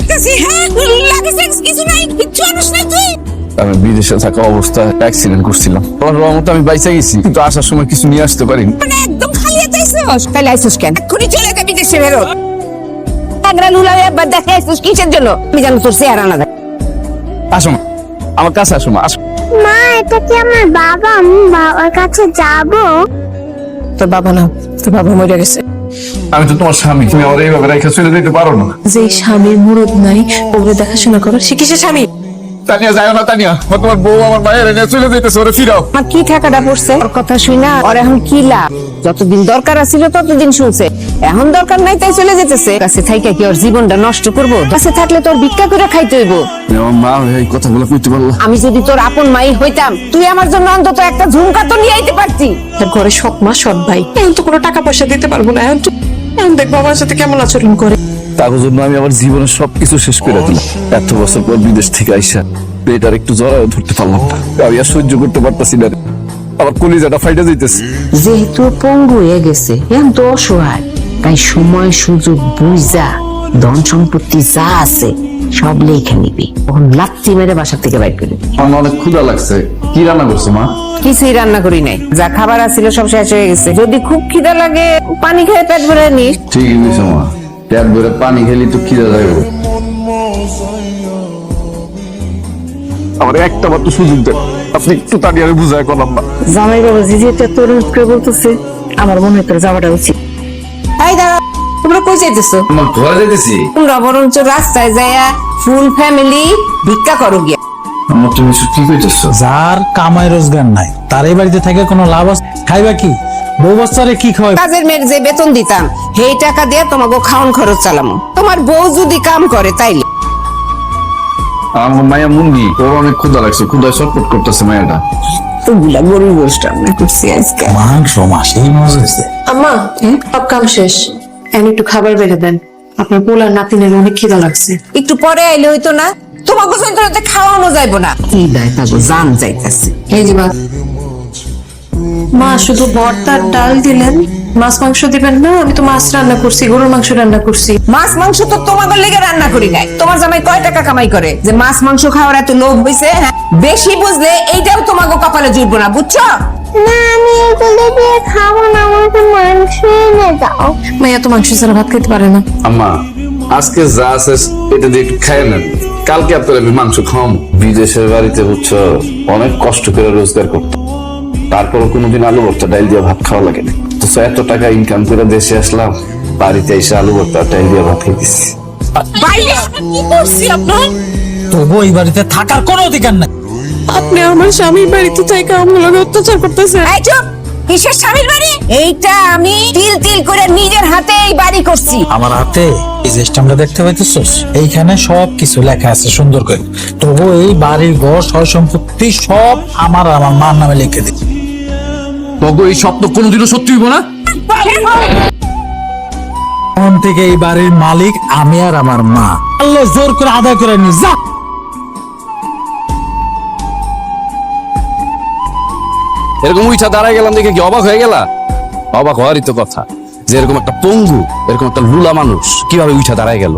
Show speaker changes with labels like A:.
A: দেখতেছি। হ্যাঁ, লাগিস কিছু নাই, কিচ্ছু আনিস নাই তুই।
B: আমি বিদেশে থাকা অবস্থায় অ্যাক্সিডেন্ট করছিলাম। আমার রহমতে আমি বাইচা গেছি, কিন্তু আসার সময় কিছু নিয়ে আসতে পারিনি।
A: মানে একদম খালি হাতে আইছস? তাইলে আইছস কেন? এক্ষুনি চলে যাবি দেশে ফেরত। একরা লুলাবে একবার দেখে আইছস কিসের জন্য? আমি জানো তোর চেহারা না দেখ।
B: আসো মা, আমার কাছে আসো মা, আসো।
C: মা, এটা কি আমার বাবা? আমি বাবার কাছে যাব?
A: তোর বাবা না, তোর বাবা মরে গেছে।
B: আমি তো তোমার স্বামী, তুমি আমার এইভাবে রেখে চলে যেতে পারো না।
D: যে স্বামীর মুরদ নাই ওরে দেখাশোনা করার, সে কিসের স্বামী?
B: তানিয়া যাও না, তানিয়া, ও তোমার বউ আমার মায়ের এনে চলে যেতেছে, ওরে ফিরাও।
A: আমার কি ঠাকাটা পড়ছে ওর কথা শুই না? ওর এখন কি লাভ? যতদিন দরকার আছিল ততদিন শুনছে, এখন দরকার নাই তাই চলে যেতেছে। কাছে থাইকা কি ওর জীবনটা নষ্ট করবো? কাছে থাকলে তোর ভিক্ষা করে খাইতে হইব।
B: আমার মা এই কথাগুলো কইতে পারলো।
A: আমি যদি তোর আপন মাই হইতাম, তুই আমার জন্য অন্তত একটা ঝুমকা তো নিয়ে আইতে পারতি।
D: তার ঘরে সৎ মা সৎ ভাই, এখন তো কোনো টাকা পয়সা দিতে পারবো না। এখন দেখবো আমার সাথে কেমন আচরণ করে।
B: তার জন্য আমি আমার জীবনের সবকিছু শেষ করে দিলাম। এত বছর পর বিদেশ থেকে আইসা পেটার একটু জড়ায় ধরতে পারলাম না। আমি আর সহ্য করতে পারতাছি না, আমার কলিজাটা ফাইটা যাইতেছে।
A: যেহেতু পঙ্গু হয়ে গেছে, এখন তো অসহায়, তাই সময় সুযোগ বুঝা ধন সম্পত্তি যা আছে সব লেখে নিবি। তখন লাত্তি মেরে বাসা থেকে বাইর করে দিবি।
B: আমার অনেক ক্ষুধা লাগছে, কি রান্না করছো মা?
A: কিছুই রান্না করি নাই, যা খাবার আছিল সব শেষ হয়ে গেছে। যদি খুব খিদা লাগে পানি খেয়ে পেট ভরে নিস।
B: ঠিকই কইছো মা, পেট ভরে পানি খেলি তো খিদা যাবে। আমার একটা মাত্র সুযোগ দেন, আপনি একটু তানিয়ারে বুঝায় করলাম না।
A: জামাই বাবা যেটা তোর করে বলতেছে, আমার মনে হয় তোর যাওয়াটা উচিত। এই দাঁড়া, তোমরা কই যাইতেছো?
B: আমার ঘরে যাইতেছি।
A: তোমরা বরঞ্চ রাস্তায় যাইয়া ফুল ফ্যামিলি ভিক্ষা করো গিয়া।
B: আমার তুমি কি কইতেছো?
E: যার কামাই রোজগার নাই তার এই বাড়িতে থেকে কোনো লাভ আছে? খাইবা কি? বউ বাচ্চারে কি খাওয়াই?
A: কাজের মেয়ের যে বেতন দিতাম সেই টাকা দিয়ে তোমাকে খাওন খরচ চালামো। তোমার বউ যদি কাম করে তাইলে।
B: আমার মায়া মুন্ডি, ওর অনেক ক্ষুধা লাগছে, ক্ষুধায় ছটফট করতেছে মায়াটা।
A: তোগুলা গরুর গোষ্ঠ রান্না করছি আজকে।
E: মাংস মাসেই মজা হয়েছে।
D: আম্মা, সব কাম শেষ, এখন একটু খাবার বেড়ে দেন। আপনার পোলার নাতিনের অনেক খিদা লাগছে।
A: একটু পরে আইলে হইতো না? তোমাকে যন্ত্রণাতে খাওয়ানো যাইবো না। কি দেয় তাগো জান যাইতাছে।
D: এই যে মা, মা শুধু ভর্তার ডাল দিলেন, মাছ মাংস দিবেন না? আমি তো মাছ রান্না করছি, গরুর মাংস রান্না করছি।
A: মাছ মাংস তো তোমাদের লেগে রান্না করি নাই। তোমার জামাই কয় টাকা কামাই করে যে মাছ মাংস খাওয়ার এত লোভ হইছে? হ্যাঁ, বেশি বুঝলে এইটাও তোমাকে কপালে জুটবো না, বুঝছো?
C: না, আমি এগুলো দিয়ে খাবো না, আমাকে মাংস এনে দাও।
D: মাইয়া তো মাংস ছাড়া ভাত খেতে পারে না।
B: আম্মা, আজকে যা আছে এটা দিয়ে একটু খাই নেন, কালকে আপনার আমি মাংস খাওয়াম। বিদেশের বাড়িতে বুঝছো অনেক কষ্ট করে রোজগার করতাম, তারপরও কোনোদিন আলু ভর্তা ডাইল দিয়ে ভাত খাওয়া লাগে না। তো এত টাকা ইনকাম করে দেশে আসলাম, বাড়িতে এসে আলু ভর্তা ডাইল দিয়ে ভাত খাইতেছি।
A: কি করছি আপনার?
E: তবু এই বাড়িতে থাকার কোনো অধিকার নাই।
D: আপনি আমার স্বামীর বাড়িতে থেকে আমার লগে অত্যাচার করতেছে।
A: এই চুপ! কিসের স্বামীর বাড়ি? এইটা আমি তিল তিল করে নিজের হাতে এই বাড়ি করছি।
E: আমার হাতে এই যে স্ট্যাম্পটা দেখতে পাইতেছস, এইখানে সব কিছু লেখা আছে সুন্দর করে। তবু এই বাড়ির ঘর সয় সম্পত্তি সব আমার আর আমার মার নামে লিখে দিই।
B: তবু এই স্বপ্ন কোনোদিনও সত্যি হইব না।
E: এখন থেকে এই বাড়ির মালিক আমি আর আমার মা। আল্লাহ জোর করে আদায় করে নি, যা।
B: এরকম উইঠা দাঁড়ায় গেলাম দেখে কি অবাক হয়ে গেলা? অবাক হওয়ারই তো কথা, যে এরকম একটা পঙ্গু, এরকম একটা লুলা মানুষ কিভাবে উইঠা দাঁড়ায় গেল।